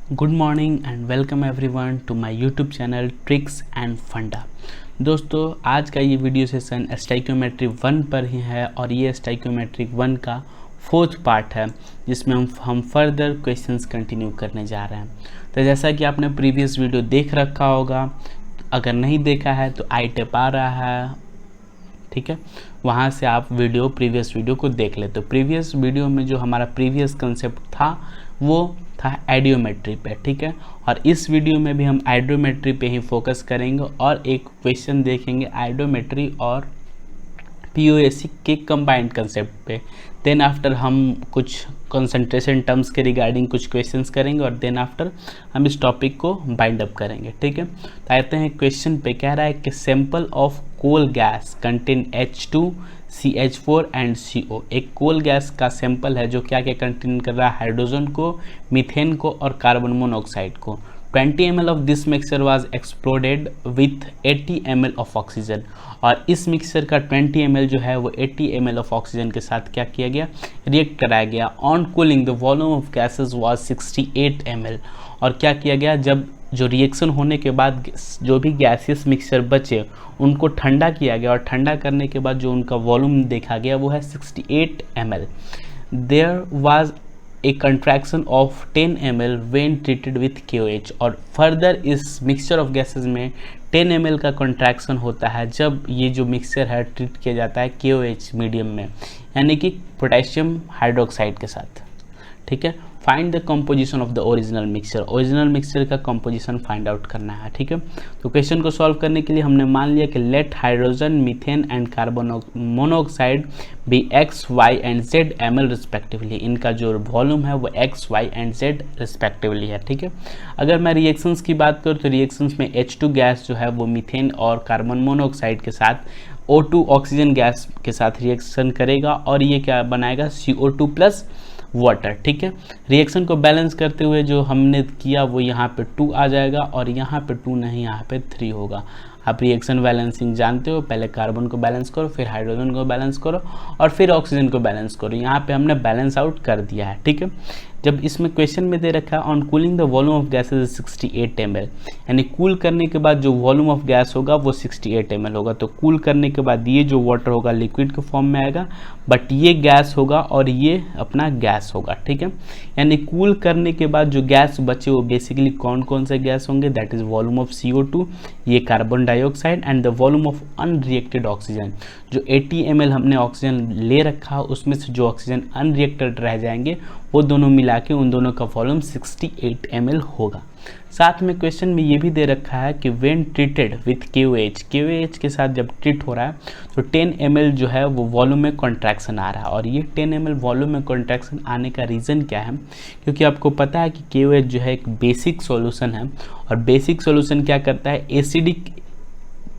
Good morning and welcome everyone to my YouTube channel tricks and funda. दोस्तों, आज का ये वीडियो सेशन स्टाइक्योमेट्री 1 पर ही है और ये स्टाइक्योमेट्री 1 का 4th पार्ट है जिसमें हम फर्दर क्वेश्चंस कंटिन्यू करने जा रहे हैं। तो जैसा कि आपने प्रीवियस वीडियो देख रखा होगा, अगर नहीं देखा है तो आई टिप आ रहा है, ठीक है, वहाँ से आप प्रीवियस वीडियो को देख ले। तो प्रीवियस वीडियो में जो हमारा प्रीवियस कंसेप्ट था वो था आइडियोमेट्री पे, ठीक है, और इस वीडियो में भी हम आइडियोमेट्री पे ही फोकस करेंगे और एक क्वेश्चन देखेंगे आइडियोमेट्री और पीओएसी के कंबाइंड कंसेप्ट पे। देन आफ्टर हम कुछ कंसंट्रेशन टर्म्स के रिगार्डिंग कुछ क्वेश्चंस करेंगे और देन आफ्टर हम इस टॉपिक को बाइंड अप करेंगे, ठीक है। तो आते हैं क्वेश्चन पे। कह रहा है कि sample of coal gas contain H2 CH4 and CO। एक कोल गैस का सैंपल है जो क्या क्या कंटेन कर रहा है, हाइड्रोजन को, मीथेन को और कार्बन मोनोऑक्साइड को। 20 ml of this mixture was exploded with 80 ml of oxygen. और इस मिक्सचर का 20 ml जो है वो 80 ml ऑफ ऑक्सीजन के साथ क्या किया गया, रिएक्ट कराया गया। On cooling the volume of gases was 68 ml। और क्या किया गया, जब जो रिएक्शन होने के बाद जो भी गैसियस मिक्सचर बचे उनको ठंडा किया गया और ठंडा करने के बाद जो उनका वॉल्यूम देखा गया वो है 68 ml। There was a contraction of 10 ml when treated with KOH। और फर्दर इस मिक्सचर ऑफ गैसेस में 10 ml का कंट्रैक्शन होता है जब ये जो मिक्सचर है ट्रीट किया जाता है KOH मीडियम में, यानी कि पोटेशियम हाइड्रोक्साइड के साथ, ठीक है। Find the composition of the original mixture. Original mixture का कंपोजिशन फाइंड आउट करना है, ठीक है। तो क्वेश्चन को सॉल्व करने के लिए हमने मान लिया कि let hydrogen, methane and carbon monoxide be X, Y and Z ml respectively. इनका जो वॉल्यूम है वो X, Y and Z respectively है, ठीक है। अगर मैं रिएक्शंस की बात करूँ तो रिएक्शंस में H2 गैस जो है वो मीथेन और कार्बन मोनोऑक्साइड के साथ O2 ऑक्सीजन गैस के साथ रिएक्शन करेगा और ये क्या बनाएगा, CO2 प्लस वाटर, ठीक है। रिएक्शन को बैलेंस करते हुए जो हमने किया वो यहाँ पे 2 आ जाएगा और यहाँ पे 2 नहीं, यहाँ पे 3 होगा। आप रिएक्शन बैलेंसिंग जानते हो, पहले कार्बन को बैलेंस करो, फिर हाइड्रोजन को बैलेंस करो और फिर ऑक्सीजन को बैलेंस करो। यहाँ पे हमने बैलेंस आउट कर दिया है, ठीक है। जब इसमें क्वेश्चन में दे रखा है on cooling the volume of gases 68 ml, यानी कूल करने के बाद जो वॉल्यूम ऑफ गैस होगा वो 68 ml होगा। तो कूल करने के बाद ये जो वाटर होगा लिक्विड के फॉर्म में आएगा, बट ये गैस होगा और ये अपना गैस होगा, ठीक है। यानी कूल करने के बाद जो गैस बचे वो बेसिकली कौन कौन से गैस होंगे, that is volume of CO2, ये carbon dioxide and the volume of unreacted oxygen. जो 80 ml हमने ऑक्सीजन ले रखा उसमें से जो ऑक्सीजन अनरिएक्टेड रह जाएंगे वो दोनों मिला के उन दोनों का वॉल्यूम 68 ml होगा। साथ में क्वेश्चन में ये भी दे रखा है कि व्हेन ट्रीटेड विथ KOH के साथ जब ट्रीट हो रहा है तो 10 ml जो है वो वॉल्यूम में कॉन्ट्रैक्शन आ रहा है। और ये 10 ml वॉल्यूम में कॉन्ट्रैक्शन आने का रीज़न क्या है, क्योंकि आपको पता है कि KOH जो है एक बेसिक सॉल्यूशन है और बेसिक सॉल्यूशन क्या करता है, एसिडिक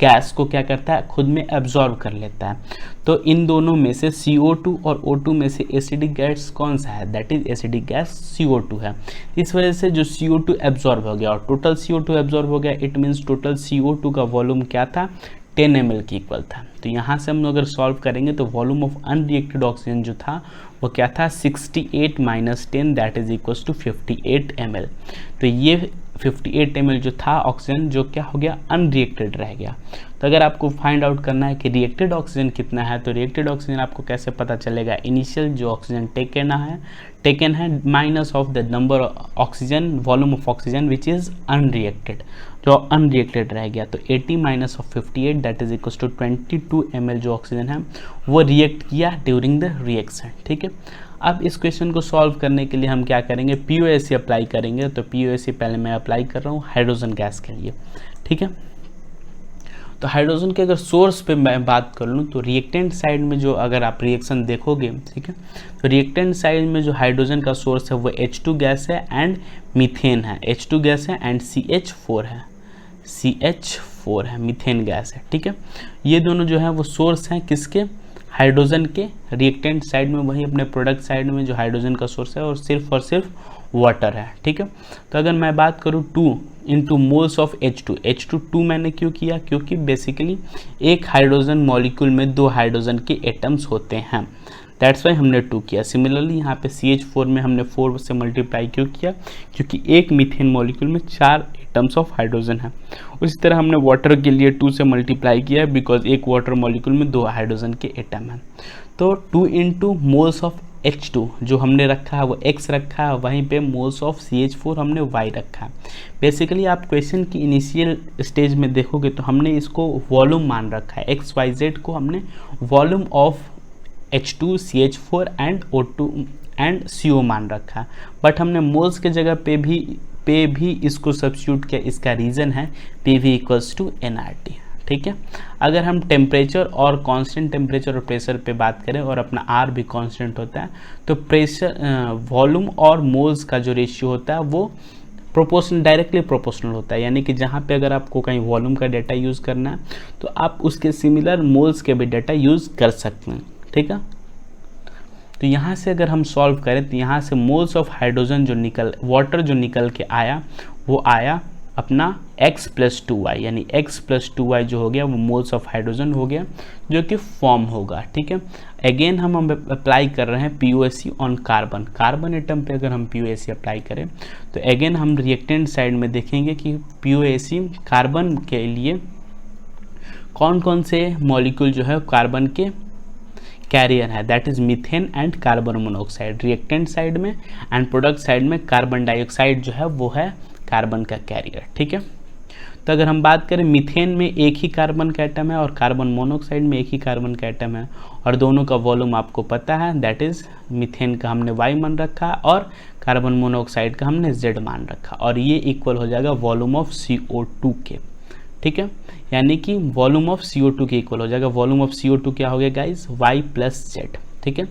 गैस को क्या करता है, खुद में एब्जॉर्ब कर लेता है। तो इन दोनों में से CO2 और O2 में से एसिडिक गैस कौन सा है, that is acidic gas CO2 है। इस वजह से जो CO2 एब्जॉर्ब हो गया और टोटल CO2 एब्जॉर्ब हो गया, इट मीन्स टोटल CO2 का वॉल्यूम क्या था, 10 ml के इक्वल था। तो यहाँ से हम अगर सॉल्व करेंगे तो वॉल्यूम ऑफ अनरिएक्टेड ऑक्सीजन जो था वो क्या था, 68 minus 10 that is equals to 58 ml। तो ये 58 ml जो था ऑक्सीजन जो क्या हो गया, अनरिएक्टेड रह गया। तो अगर आपको फाइंड आउट करना है कि रिएक्टेड ऑक्सीजन कितना है तो रिएक्टेड ऑक्सीजन आपको कैसे पता चलेगा, इनिशियल जो ऑक्सीजन टेकन है minus of the number oxygen, volume of oxygen which is unreacted, जो अनरिएक्टेड रह गया। तो 80 minus of 58 that is equals to 22 ml जो ऑक्सीजन है वो रिएक्ट किया ड्यूरिंग द रिएक्शन, ठीक है। अब इस क्वेश्चन को सॉल्व करने के लिए हम क्या करेंगे, POAC अप्लाई करेंगे। तो POAC पहले मैं अप्लाई कर रहा हूँ हाइड्रोजन गैस के लिए, ठीक है। तो हाइड्रोजन के अगर सोर्स पे मैं बात कर लूँ तो रिएक्टेंट साइड में जो अगर आप रिएक्शन देखोगे, ठीक है, तो रिएक्टेंट साइड में जो हाइड्रोजन का सोर्स है वो H2 गैस है एंड मीथेन है, H2 गैस है एंड CH4 है, मीथेन गैस है, ठीक है। ये दोनों जो है वो सोर्स हैं किसके, हाइड्रोजन के। रिएक्टेंट साइड में वही अपने प्रोडक्ट साइड में जो हाइड्रोजन का सोर्स है और सिर्फ वाटर है, ठीक है। तो अगर मैं बात करूँ 2 इंटू मोल्स ऑफ H2 मैंने क्यों किया, क्योंकि बेसिकली एक हाइड्रोजन मॉलिक्यूल में 2 हाइड्रोजन के एटम्स होते हैं। दैट्स वाई हमने 2 किया। सिमिलरली यहाँ पे CH4 में हमने 4 से मल्टीप्लाई क्यों किया, क्योंकि एक मीथेन मॉलिक्यूल में 4 एटम्स ऑफ हाइड्रोजन है। उसी तरह हमने वाटर के लिए 2 से मल्टीप्लाई किया बिकॉज एक वाटर मॉलिक्यूल में 2 हाइड्रोजन के एटम हैं। तो 2 इंटू मोल्स ऑफ H2 जो हमने रखा है वो X रखा है, वहीं पे मोल्स ऑफ CH4 हमने Y रखा है। बेसिकली आप क्वेश्चन की इनिशियल स्टेज में देखोगे तो हमने इसको वॉल्यूम मान रखा है, XYZ को हमने volume of H2 CH4 and O2 and CO मान रखा है, बट हमने मोल्स के जगह पे भी इसको सब्स्टिट्यूट किया। इसका रीज़न है PV इक्वल्स टू nRT। ठीक है, अगर हम टेम्परेचर और कांस्टेंट टेम्परेचर और प्रेशर पे बात करें और अपना R भी कांस्टेंट होता है, तो प्रेशर वॉल्यूम और मोल्स का जो रेशियो होता है वो डायरेक्टली प्रोपोर्शनल होता है। यानी कि जहाँ पे अगर आपको कहीं वॉल्यूम का डाटा यूज़ करना है तो आप उसके सिमिलर मोल्स के भी डाटा यूज़ कर सकते हैं। ठीक है, तो यहाँ से अगर हम सॉल्व करें तो यहाँ से मोल्स ऑफ हाइड्रोजन वाटर जो निकल के आया वो आया अपना X + 2Y, यानी X + 2Y जो हो गया वो मोल्स ऑफ हाइड्रोजन हो गया जो कि फॉर्म होगा। ठीक है, अगेन हम अप्लाई कर रहे हैं POC ऑन कार्बन एटम पे। अगर हम POC अप्लाई करें तो अगेन हम रिएक्टेंट साइड में देखेंगे कि POC कार्बन के लिए कौन कौन से मॉलिक्यूल जो है कार्बन के कैरियर है, that is methane and carbon monoxide reactant side में, एंड प्रोडक्ट साइड में कार्बन डाइऑक्साइड जो है वो है कार्बन का कैरियर। ठीक है, तो अगर हम बात करें मीथेन में एक ही कार्बन का एटम है और कार्बन मोनोऑक्साइड में एक ही कार्बन का एटम है और दोनों का वॉल्यूम आपको पता है, दैट इज मीथेन का हमने Y मान रखा और कार्बन मोनोऑक्साइड का हमने Z मान रखा, और ये इक्वल हो जाएगा वॉल्यूम ऑफ CO2 के। ठीक है, यानी कि वॉल्यूम ऑफ CO2 के इक्वल हो जाएगा। वॉल्यूम ऑफ CO2 क्या हो गया गाइस, Y + Z। ठीक है,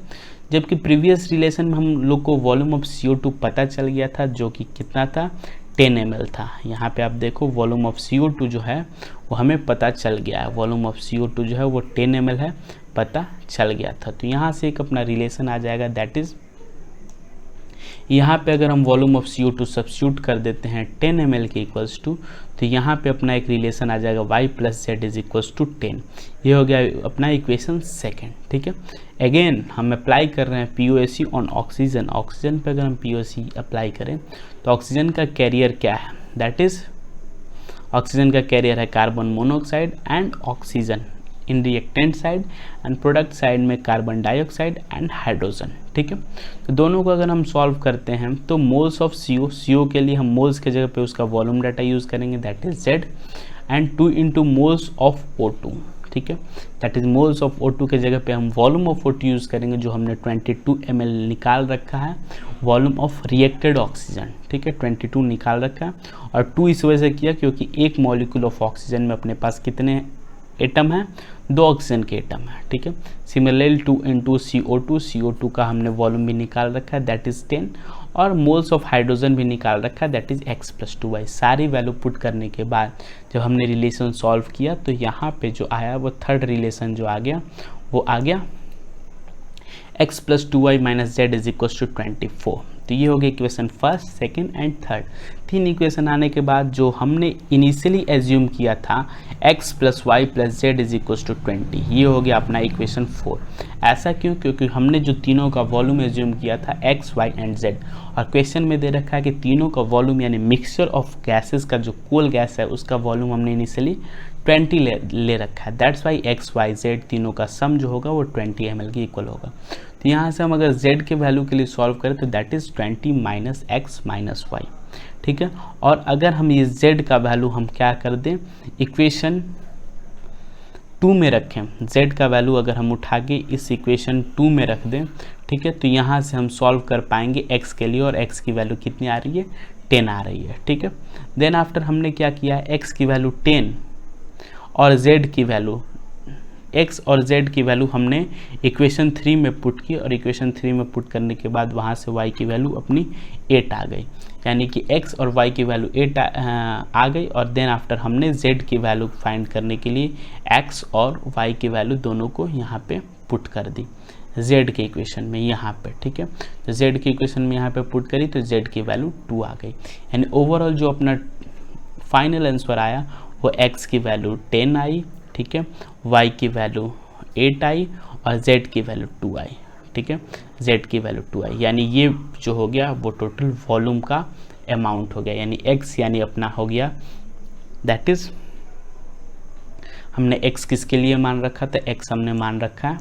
जबकि प्रीवियस रिलेशन में हम लोग को वॉल्यूम ऑफ CO2 पता चल गया था जो कि कितना था, 10 ml था। यहाँ पे आप देखो वॉल्यूम ऑफ CO2 जो है वो हमें पता चल गया है, वॉल्यूम ऑफ CO2 जो है वो 10 ml है, पता चल गया था। तो यहाँ से एक अपना रिलेशन आ जाएगा, दैट इज यहाँ पे अगर हम वॉल्यूम ऑफ CO2 सब्स्टिट्यूट कर देते हैं 10 ml के इक्वल्स टू, तो यहाँ पे अपना एक रिलेशन आ जाएगा Y + Z = 10। ये हो गया अपना इक्वेशन सेकेंड। ठीक है, अगेन हम अप्लाई कर रहे हैं POC ऑन ऑक्सीजन पे अगर हम POC अप्लाई करें तो ऑक्सीजन का कैरियर क्या है, दैट इज ऑक्सीजन का कैरियर है carbon monoxide and oxygen in reactant side, and product side में कार्बन डाइऑक्साइड एंड हाइड्रोजन। ठीक है, तो दोनों को अगर हम सॉल्व करते हैं तो मोल्स ऑफ CO के लिए हम मोल्स के जगह पे उसका वॉल्यूम डाटा यूज़ करेंगे, that is Z, and 2 into moles of O2। ठीक है, that is moles of O2 के जगह पे हम वॉल्यूम ऑफ O2 यूज़ करेंगे जो हमने 22 ml निकाल रखा है, वॉल्यूम ऑफ रिएक्टेड ऑक्सीजन। ठीक है, 22 निकाल रखा है, और 2 इस वजह से किया क्योंकि एक मॉलिक्यूल ऑफ ऑक्सीजन में अपने पास कितने एटम है, 2 ऑक्सीजन के एटम है। ठीक है, सिमिलरली 2 इंटू CO2 का हमने वॉल्यूम भी निकाल रखा है, दैट इज 10, और मोल्स ऑफ हाइड्रोजन भी निकाल रखा है, दैट इज X + 2Y। सारी वैल्यू पुट करने के बाद जब हमने रिलेशन सॉल्व किया तो यहाँ पे जो आया वो थर्ड रिलेशन जो आ गया वो आ गया X + 2Y - Z = 24। तो ये हो गया equation first, second and third. 3 equation आने के बाद जो हमने इनिशियली एज्यूम किया था X + Y + Z = 20, ये हो गया अपना इक्वेशन 4। ऐसा क्यों, क्योंकि हमने जो तीनों का वॉल्यूम एज्यूम किया था X, Y एंड Z, और क्वेश्चन में दे रखा है कि तीनों का वॉल्यूम यानी मिक्सचर ऑफ गैसेस का जो कोल गैस है उसका वॉल्यूम हमने इनिशियली 20 ले रखा है, that's why X, Y, Z तीनों का सम जो होगा वो 20 ml के इक्वल होगा। तो यहाँ से हम अगर Z के वैल्यू के लिए सॉल्व करें तो दैट इज़ 20 - X - Y। ठीक है, और अगर हम ये Z का वैल्यू हम क्या कर दें, इक्वेशन 2 में रखें, Z का वैल्यू अगर हम उठा के इस इक्वेशन 2 में रख दें, ठीक है, तो यहाँ से हम सॉल्व कर पाएंगे X के लिए, और X की वैल्यू कितनी आ रही है, 10 आ रही है। ठीक है, देन आफ्टर हमने क्या किया, X की वैल्यू 10 और Z की वैल्यू X और Z की वैल्यू हमने इक्वेशन 3 में पुट की, और इक्वेशन 3 में पुट करने के बाद वहाँ से Y की वैल्यू अपनी 8 आ गई, यानी कि X और Y की वैल्यू 8 आ गई। और देन आफ्टर हमने Z की वैल्यू फाइंड करने के लिए X और Y की वैल्यू दोनों को यहाँ पे पुट कर दी Z के इक्वेशन में यहाँ पे। ठीक है, तो Z की इक्वेशन में यहाँ पे पुट करी तो Z की वैल्यू 2 आ गई, यानी ओवरऑल जो अपना फाइनल आंसर आया वो X की वैल्यू 10 आई, ठीक है, Y की वैल्यू 8 आई और Z की वैल्यू 2 आई। ठीक है, Z की वैल्यू 2i, यानी ये जो हो गया वो टोटल वॉल्यूम का अमाउंट हो गया, यानी x यानी अपना हो गया, दैट इज हमने x किसके लिए मान रखा था, x हमने मान रखा है,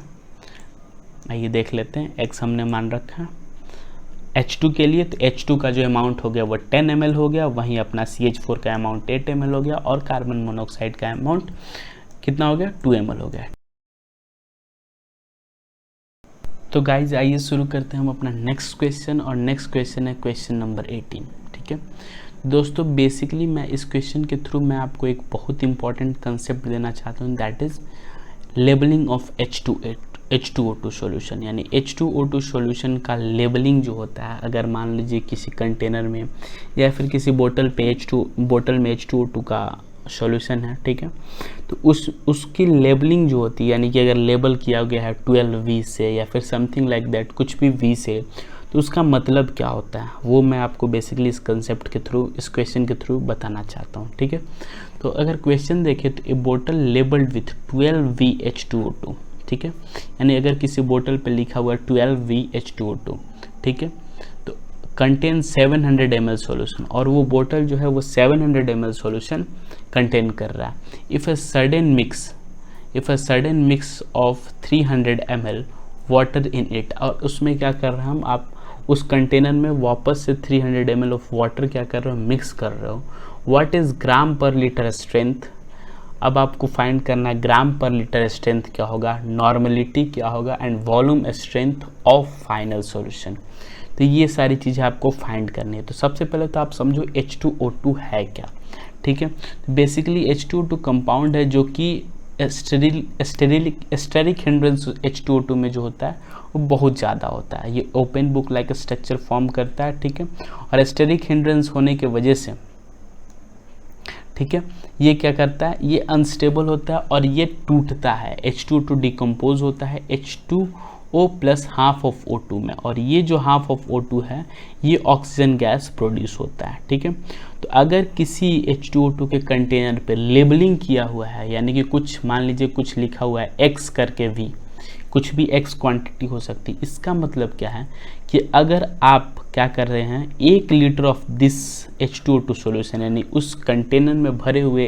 आइए देख लेते हैं, x हमने मान रखा है H2 के लिए, तो H2 का जो अमाउंट हो गया वो 10 ml हो गया, वहीं अपना CH4 का अमाउंट 8 ml हो गया, और कार्बन मोनोऑक्साइड का अमाउंट कितना हो गया, 2 ml हो गया। तो गाइज आइए शुरू करते हैं हम अपना नेक्स्ट क्वेश्चन, और नेक्स्ट क्वेश्चन है क्वेश्चन नंबर 18। ठीक है दोस्तों, बेसिकली मैं इस क्वेश्चन के थ्रू मैं आपको एक बहुत इंपॉर्टेंट कंसेप्ट देना चाहता हूँ, that is labelling of H2O2 solution, यानी H2O2 सॉल्यूशन का लेबलिंग जो होता है, अगर मान लीजिए किसी कंटेनर में या फिर किसी बोतल में H2O2 का सॉल्यूशन है, ठीक है, तो उसकी लेबलिंग जो होती है, यानी कि अगर लेबल किया गया है 12V से या फिर समथिंग लाइक दैट, कुछ भी V से, तो उसका मतलब क्या होता है वो मैं आपको बेसिकली इस कंसेप्ट के थ्रू, इस क्वेश्चन के थ्रू बताना चाहता हूँ। ठीक है, तो अगर क्वेश्चन देखें तो ए बोतल लेबल्ड विथ 12V H2O2, ठीक है, यानी अगर किसी बोतल पे लिखा हुआ है 12V H2O2, ठीक है, तो कंटेन 700 ml सॉल्यूशन, और वो बोतल जो है वो 700 ml सॉल्यूशन कंटेन कर रहा है। If a sudden mix of 300 ml water in it, और उसमें क्या कर रहे हैं हम, आप उस कंटेनर में वापस से 300 ml ऑफ वाटर क्या कर रहे हो, मिक्स कर रहे हो। व्हाट इज़ ग्राम पर लीटर स्ट्रेंथ, अब आपको फाइंड करना है ग्राम पर लीटर स्ट्रेंथ क्या होगा, नॉर्मलिटी क्या होगा, and volume strength of final solution. तो ये सारी चीज़ें आपको फाइंड करनी है। तो सबसे पहले तो आप समझो H2O2 है क्या। ठीक है, बेसिकली H2O2 कंपाउंड है जो कि स्टेरिक हिंड्रेंस H2O2 में जो होता है वो बहुत ज़्यादा होता है। ये open book like structure form करता है, ठीक है, और स्टेरिक हिंड्रेंस होने की वजह से, ठीक है, ये क्या करता है, ये अनस्टेबल होता है और ये टूटता है, H2O2 डिकम्पोज होता है H2O plus half of O2 में, और ये जो हाफ ऑफ O2 है ये ऑक्सीजन गैस प्रोड्यूस होता है। ठीक है, तो अगर किसी H2O2 के कंटेनर पे लेबलिंग किया हुआ है, यानी कि कुछ मान लीजिए कुछ लिखा हुआ है X करके V, कुछ भी X क्वांटिटी हो सकती, इसका मतलब क्या है कि अगर आप क्या कर रहे हैं, 1 litre of this H2O2 solution, यानी उस कंटेनर में भरे हुए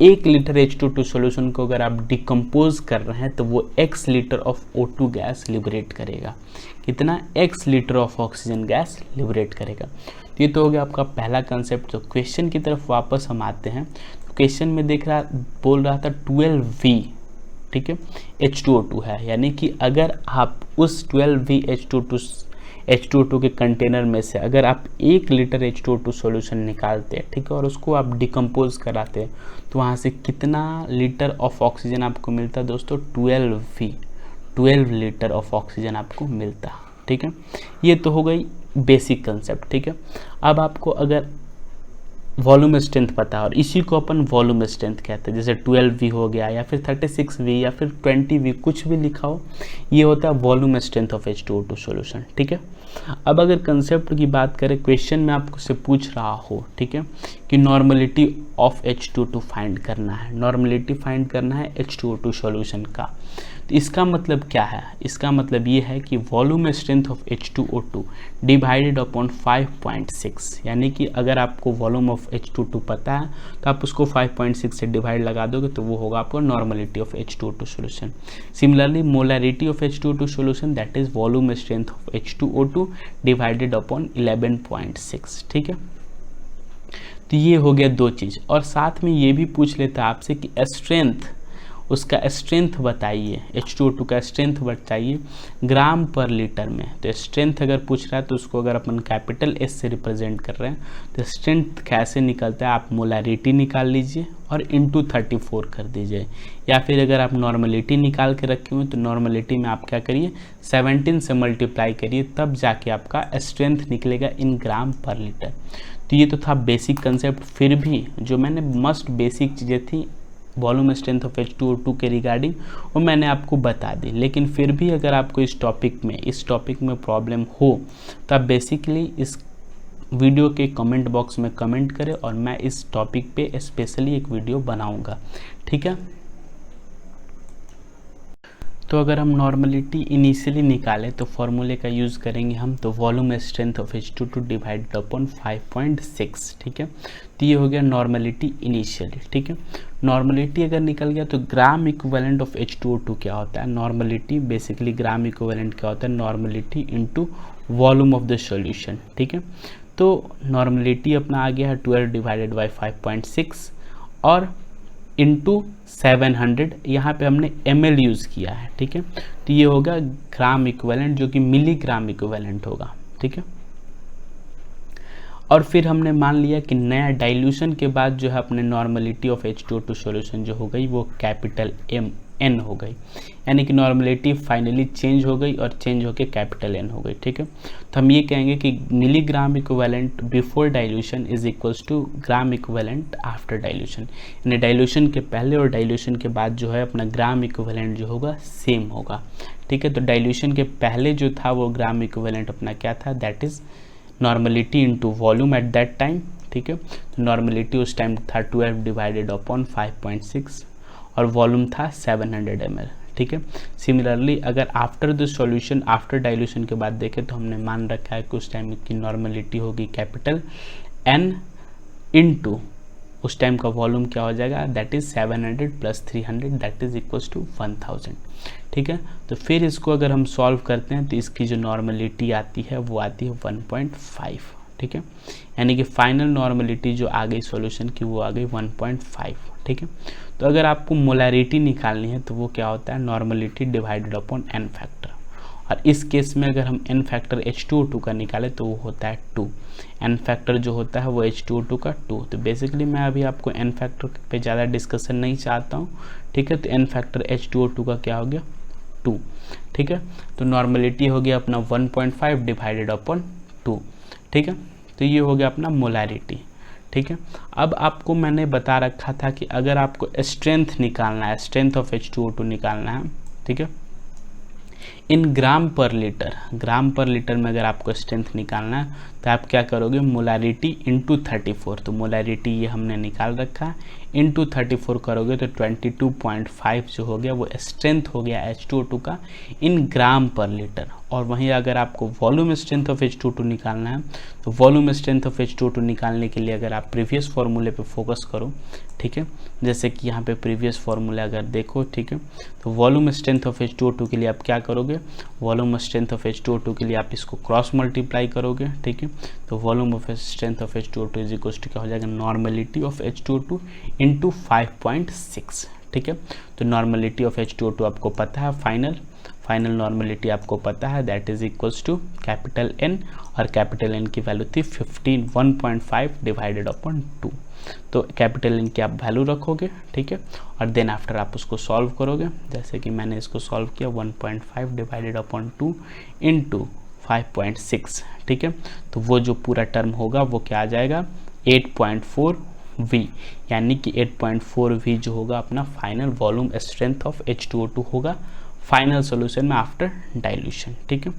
1 लीटर H2O2 सॉल्यूशन को अगर आप डिकम्पोज कर रहे हैं तो वो X litre of O2 gas liberate करेगा। कितना, X litre of oxygen gas liberate करेगा। तो ये तो हो गया आपका पहला कंसेप्ट। तो क्वेश्चन की तरफ वापस हम आते हैं। तो क्वेश्चन में बोल रहा था 12V, ठीक है, H2O2 है, यानी कि अगर आप उस 12V H2O2 के कंटेनर में से अगर आप 1 लीटर H2O2 सॉल्यूशन निकालते हैं, ठीक है, और उसको आप डिकम्पोज कराते हैं, तो वहाँ से कितना लीटर ऑफ ऑक्सीजन आपको मिलता है दोस्तों, 12 लीटर ऑफ ऑक्सीजन आपको मिलता है। ठीक है, ये तो हो गई बेसिक कंसेप्ट। ठीक है, अब आपको अगर वॉल्यूम स्ट्रेंथ पता है, और इसी को अपन वॉल्यूम स्ट्रेंथ कहते हैं, जैसे 12V हो गया या फिर 36V या फिर 20V, कुछ भी लिखा हो, ये होता है volume strength of H2O2 solution. ठीक है, अब अगर कंसेप्ट की बात करें, क्वेश्चन में आपको से पूछ रहा हो, ठीक है, कि नॉर्मलिटी ऑफ H2O2 फाइंड करना है, नॉर्मलिटी फाइंड करना है H2O2 सॉल्यूशन का, तो इसका मतलब क्या है, इसका मतलब ये है कि volume strength of H2O2 divided upon 5.6, यानी कि अगर आपको वॉल्यूम ऑफ H2O2 पता है तो आप उसको 5.6 से डिवाइड लगा दोगे तो वो होगा आपको normality of H2O2 solution. Similarly molarity of H2O2 solution, that is volume strength of H2O2 divided upon 11.6। ठीक है, तो ये हो गया दो चीज़, और साथ में ये भी पूछ लेता है आपसे कि स्ट्रेंथ, उसका स्ट्रेंथ बताइए, H2O2 का स्ट्रेंथ बताइए ग्राम पर लीटर में। तो स्ट्रेंथ अगर पूछ रहा है तो उसको अगर अपन कैपिटल S से रिप्रेजेंट कर रहे हैं तो स्ट्रेंथ कैसे निकलता है, आप मोलरिटी निकाल लीजिए और इंटू 34 कर दीजिए, या फिर अगर आप नॉर्मलिटी निकाल के रखे हुए तो नॉर्मलिटी में आप क्या करिए 17 से मल्टीप्लाई करिए, तब जाके आपका स्ट्रेंथ निकलेगा इन ग्राम पर लीटर। तो ये तो था बेसिक कंसेप्ट। फिर भी जो मैंने मस्ट बेसिक चीज़ें थी वॉल्यूम स्ट्रेंथ ऑफ H2O2 के रिगार्डिंग वो मैंने आपको बता दी, लेकिन फिर भी अगर आपको इस टॉपिक में प्रॉब्लम हो तो आप बेसिकली इस वीडियो के कमेंट बॉक्स में कमेंट करें और मैं इस टॉपिक पे स्पेशली एक वीडियो बनाऊंगा। ठीक है, तो अगर हम नॉर्मलिटी इनिशियली निकालें तो फॉर्मूले का यूज़ करेंगे हम, तो volume strength of H22 divided upon 5.6, ठीक है। तो ये हो गया नॉर्मलिटी इनिशियली, ठीक है। नॉर्मलिटी अगर निकल गया तो ग्राम इक्विवेलेंट ऑफ H2O2 क्या होता है, नॉर्मलिटी बेसिकली ग्राम इक्विवेलेंट क्या होता है, normality into volume of the solution, ठीक है। तो नॉर्मलिटी अपना आ गया है 12 डिवाइडेड बाई 5.6 और इंटू 700, यहाँ पे हमने ml यूज़ किया है, ठीक है। तो ये होगा ग्राम इक्विवेलेंट जो कि मिलीग्राम इक्विवेलेंट होगा, ठीक है। और फिर हमने मान लिया कि नया डाइल्यूशन के बाद जो है अपने नॉर्मलिटी ऑफ H2O2 सॉल्यूशन जो हो गई वो कैपिटल N हो गई, यानी कि नॉर्मलिटी फाइनली चेंज हो गई और चेंज होकर कैपिटल N हो गई, ठीक है। तो हम ये कहेंगे कि milligram equivalent before dilution is equals to gram equivalent after dilution, यानी डाइल्यूशन के पहले और डाइल्यूशन के बाद जो है अपना ग्राम इक्विवेलेंट जो होगा सेम होगा, ठीक है। तो डाइल्यूशन के पहले जो था वो ग्राम इक्विवेलेंट अपना क्या था, that is normality into volume at that time, ठीक है। तो नॉर्मलिटी उस टाइम था 12 डिवाइडेड अपॉन 5.6 और वॉल्यूम था 700 ml, ठीक है। सिमिलरली अगर after the solution after dilution के बाद देखें तो हमने मान रखा है कि उस टाइम की नॉर्मलिटी होगी कैपिटल N इनटू उस टाइम का वॉल्यूम क्या हो जाएगा, that is 700 plus 300 that is equals to 1000, ठीक है। तो फिर इसको अगर हम सॉल्व करते हैं तो इसकी जो नॉर्मलिटी आती है वो आती है 1.5, ठीक है। यानी कि फाइनल नॉर्मलिटी जो आ गई सॉल्यूशन की वो आ गई 1.5, ठीक है। तो अगर आपको मोलैरिटी निकालनी है तो वो क्या होता है, normality divided upon n factor, और इस केस में अगर हम n फैक्टर H2O2 का निकालें तो वो होता है 2, n फैक्टर जो होता है वो H2O2 का 2। तो बेसिकली मैं अभी आपको n फैक्टर पे ज़्यादा डिस्कशन नहीं चाहता हूँ, ठीक है। तो n फैक्टर H2O2 का क्या हो गया 2, ठीक है। तो नॉर्मलिटी हो गया अपना 1.5 डिवाइडेड अपॉन 2, ठीक है। तो ये हो गया अपना मोलैरिटी, ठीक है। अब आपको मैंने बता रखा था कि अगर आपको स्ट्रेंथ निकालना है, स्ट्रेंथ ऑफ H2O2 निकालना है, ठीक है, इन ग्राम पर लीटर में अगर आपको स्ट्रेंथ निकालना है तो आप क्या करोगे, मोलैरिटी इंटू 34, तो मोलैरिटी ये हमने निकाल रखा है, इंटू 34 करोगे तो 22.5 जो हो गया वो स्ट्रेंथ हो गया H2O2 का इन ग्राम पर लीटर। और वहीं अगर आपको वॉल्यूम स्ट्रेंथ ऑफ H2O2 निकालना है तो वॉल्यूम स्ट्रेंथ ऑफ H2O2 निकालने के लिए अगर आप प्रीवियस फार्मूले पे फोकस करो, ठीक है, जैसे कि यहाँ पे प्रीवियस फार्मूला अगर देखो, ठीक है, तो वॉल्यूम स्ट्रेंथ ऑफ H2O2 के लिए आप क्या करोगे, वॉल्यूम स्ट्रेंथ ऑफ H2O2 के लिए आप इसको क्रॉस मल्टीप्लाई करोगे, ठीक है। तो volume of strength of H2O2 is equal to क्या हो जाएगा, नॉर्मलिटी ऑफ H2O2 इंटू 5.6, ठीक है। तो नॉर्मलिटी ऑफ H2O2 आपको पता है, फाइनल नॉर्मलिटी आपको पता है, that is equals to capital N, और कैपिटल N की वैल्यू थी 1.5 डिवाइडेड अपॉन 2। तो कैपिटल N की आप वैल्यू रखोगे, ठीक है, और देन आफ्टर आप उसको सॉल्व करोगे, जैसे कि मैंने इसको सॉल्व किया 1.5 डिवाइडेड अपॉन 2 इंटू 5.6, ठीक है। तो वो जो पूरा टर्म होगा वो क्या आ जाएगा 8.4 V, यानी कि 8.4 V जो होगा अपना final volume strength of H2O2 होगा फाइनल सॉल्यूशन में आफ्टर डाइल्यूशन, ठीक है।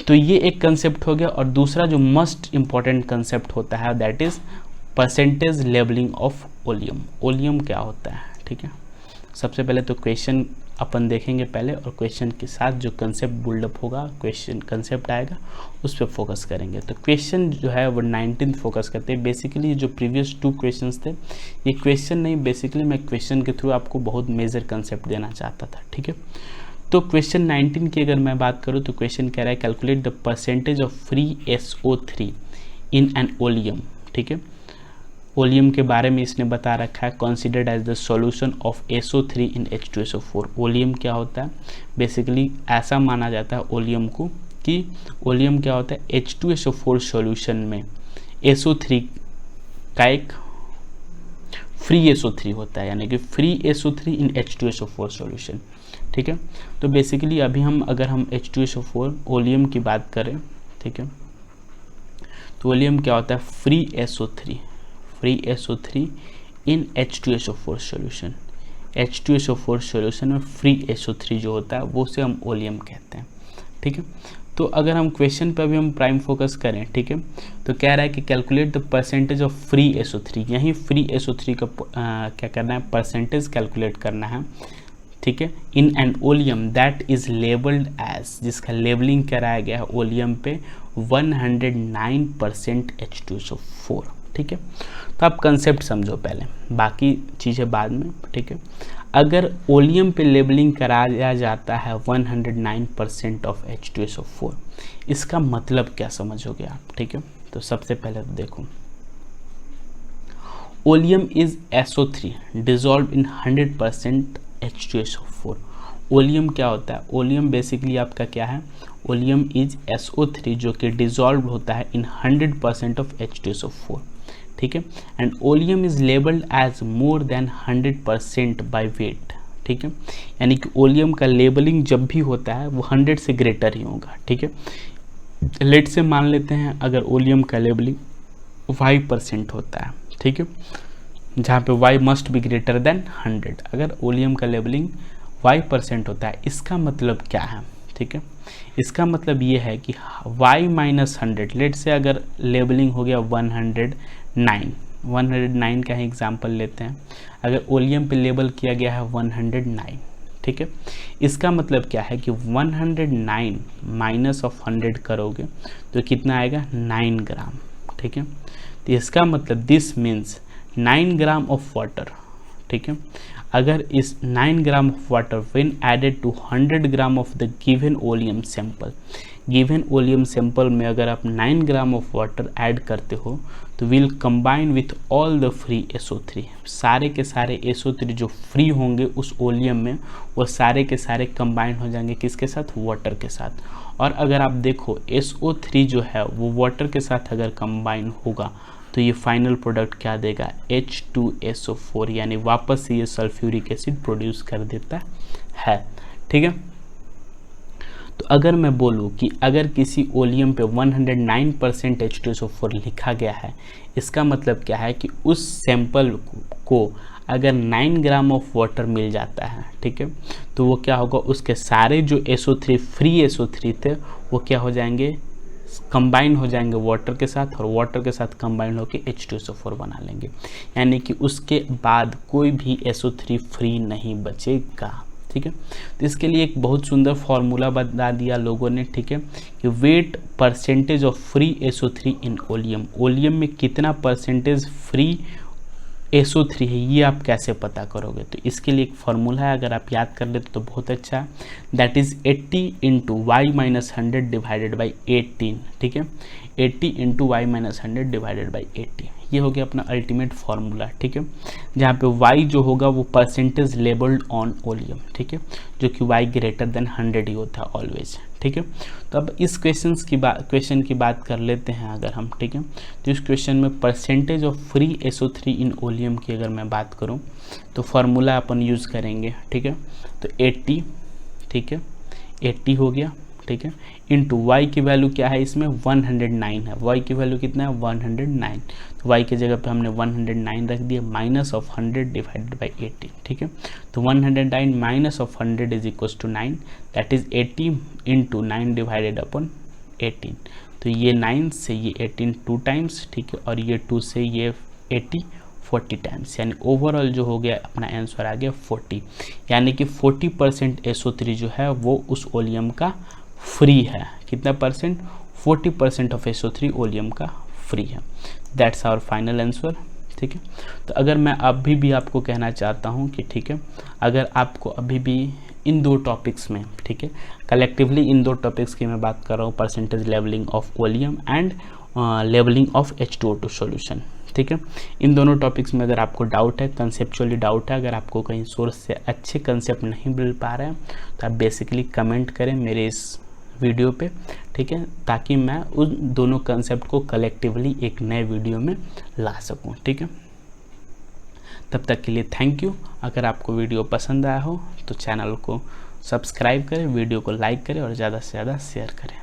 तो ये एक कंसेप्ट हो गया। और दूसरा जो मस्ट इम्पॉर्टेंट कंसेप्ट होता है that is percentage levelling of oleum. Oleum क्या होता है, ठीक है। सबसे पहले तो क्वेश्चन अपन देखेंगे पहले, और क्वेश्चन के साथ जो कंसेप्ट बिल्डअप होगा, क्वेश्चन कंसेप्ट आएगा उस पर फोकस करेंगे। तो क्वेश्चन जो है वो 19 फोकस करते हैं। बेसिकली जो प्रीवियस 2 क्वेश्चंस थे ये क्वेश्चन नहीं, बेसिकली मैं क्वेश्चन के थ्रू आपको बहुत मेजर कंसेप्ट देना चाहता था, ठीक है। तो क्वेश्चन 19 की अगर मैं बात करूँ तो क्वेश्चन कह रहा है calculate the percentage of free SO3 in an oleum, ठीक है। ओलियम के बारे में इसने बता रखा है, considered as the solution of SO3 in H2SO4। Oleum क्या होता है, बेसिकली ऐसा माना जाता है ओलियम को कि ओलियम क्या होता है, H2SO4 सॉल्यूशन में SO3 का एक फ्री SO3 होता है, यानी कि free SO3 in H2SO4 solution, ठीक है। तो बेसिकली अभी अगर हम H2SO4 ओलियम की बात करें, ठीक है, तो ओलियम क्या होता है, free SO3 in H2SO4 solution. H2SO4 solution में फ्री SO3 जो होता है वो से हम ओलियम कहते हैं, ठीक है। तो अगर हम क्वेश्चन पे अभी हम प्राइम फोकस करें, ठीक है, तो कह रहा है कि calculate the percentage of free SO3। यहीं फ्री SO3 का क्या करना है, परसेंटेज कैलकुलेट करना है, ठीक है, in an oleum that is labelled as, जिसका लेबलिंग कराया गया है ओलियम पे 109% H2SO4। ठीक है, तो आप कंसेप्ट समझो पहले, बाकी चीज़ें बाद में। ठीक है, अगर ओलियम पे लेबलिंग कराया जाता है 109% ऑफ H2SO4, इसका मतलब क्या समझोगे आप। ठीक है, तो सबसे पहले तो देखो, oleum is SO3 dissolve in 100% H2SO4। Oleum क्या होता है, ओलियम बेसिकली आपका क्या है, ओलियम इज SO3 जो कि डिजॉल्व होता है इन 100% ऑफ H2SO4। ठीक है, and oleum is labelled as more than 100% by weight. ठीक है, यानी कि ओलियम का लेबलिंग जब भी होता है वो 100 से ग्रेटर ही होगा। ठीक है, लेट से मान लेते हैं अगर ओलियम का लेबलिंग 5% होता है, ठीक है, जहाँ पे y must be greater than 100, अगर ओलियम का लेबलिंग 5% होता है, इसका मतलब क्या है। ठीक है, इसका मतलब ये है कि y माइनस 100, लेट से अगर लेबलिंग हो गया 109 का ही एग्जाम्पल लेते हैं, अगर ओलियम पे लेबल किया गया है 109, ठीक है, इसका मतलब क्या है कि 109 माइनस ऑफ 100 करोगे तो कितना आएगा, 9 ग्राम। ठीक है, तो इसका मतलब this means 9 gram of water. ठीक है, अगर इस 9 gram of water when added to 100 gram of the given oleum sample, given oleum sample में अगर आप 9 ग्राम ऑफ वाटर ऐड करते हो तो will combine with all the free SO3, सारे के सारे SO3 जो फ्री होंगे उस ओलियम में वो सारे के सारे कंबाइन हो जाएंगे किसके साथ, वाटर के साथ। और अगर आप देखो SO3 जो है वो वाटर के साथ अगर कंबाइन होगा तो ये फाइनल प्रोडक्ट क्या देगा, H2SO4, यानी वापस से ये सल्फ्यूरिक एसिड प्रोड्यूस कर देता है। ठीक है, तो अगर मैं बोलूँ कि अगर किसी ओलियम पे 109% H2SO4 लिखा गया है, इसका मतलब क्या है कि उस सैंपल को अगर 9 ग्राम ऑफ वाटर मिल जाता है, ठीक है, तो वो क्या होगा, उसके सारे जो SO3 फ्री SO3 थे वो क्या हो जाएंगे, कंबाइन हो जाएंगे वाटर के साथ, और वाटर के साथ कंबाइन होकर H2SO4 बना लेंगे, यानी कि उसके बाद कोई भी SO3 फ्री नहीं बचेगा। ठीक है, तो इसके लिए एक बहुत सुंदर फॉर्मूला बता दिया लोगों ने। ठीक है, कि wait percentage of free SO3 in oleum, oleum में कितना परसेंटेज फ्री SO3 है ये आप कैसे पता करोगे, तो इसके लिए एक फॉर्मूला है, अगर आप याद कर लेते तो बहुत अच्छा है, that is 80 into Y minus 100 divided by 18। ठीक है, 80 into Y minus 100 divided by 80, ये हो गया अपना अल्टीमेट फार्मूला। ठीक है, जहाँ पे y जो होगा वो परसेंटेज लेबल्ड ऑन ओलियम, ठीक है, जो कि y ग्रेटर देन 100 ही होता है ऑलवेज। ठीक है, तो अब इस क्वेश्चन की बात कर लेते हैं अगर हम। ठीक है, तो इस क्वेश्चन में percentage of free SO3 in oleum की अगर मैं बात करूँ तो फार्मूला अपन यूज़ करेंगे। ठीक है, तो 80, ठीक है, 80 हो गया। ठीक है, इंटू वाई की वैल्यू क्या है, इसमें 109 है, वाई की वैल्यू कितना है, 109, तो वाई की जगह पे हमने 109 रख दिया, माइनस ऑफ 100 डिवाइडेड बाई 80। ठीक है, तो 109 minus of 100 is equals to 9, that is 80 into 9 divided upon 18, तो ये 9 से ये 18 2 टाइम्स, ठीक है, और ये 2 से ये 80 40 टाइम्स, यानी ओवरऑल जो हो गया अपना आंसर आ गया 40, यानी कि 40% SO3 जो है वो उस ओलियम का फ्री है। कितना परसेंट, 40% ऑफ SO3 ओलियम का फ्री है। That's our final answer. ठीक है, तो अगर मैं अभी भी आपको कहना चाहता हूँ कि ठीक है, अगर आपको अभी भी इन दो टॉपिक्स में, ठीक है, कलेक्टिवली इन दो टॉपिक्स की मैं बात कर रहा हूँ, percentage levelling of oleum and levelling of H2O2 solution. ठीक है, इन दोनों टॉपिक्स में अगर आपको डाउट है, कंसेप्चुअली डाउट है, अगर आपको कहीं सोर्स से अच्छे कंसेप्ट नहीं मिल पा रहे हैं तो आप बेसिकली कमेंट करें मेरे इस वीडियो पे। ठीक है, ताकि मैं उन दोनों कंसेप्ट को कलेक्टिवली एक नए वीडियो में ला सकूं। ठीक है, तब तक के लिए थैंक यू। अगर आपको वीडियो पसंद आया हो तो चैनल को सब्सक्राइब करें, वीडियो को लाइक करें और ज़्यादा से ज़्यादा शेयर करें।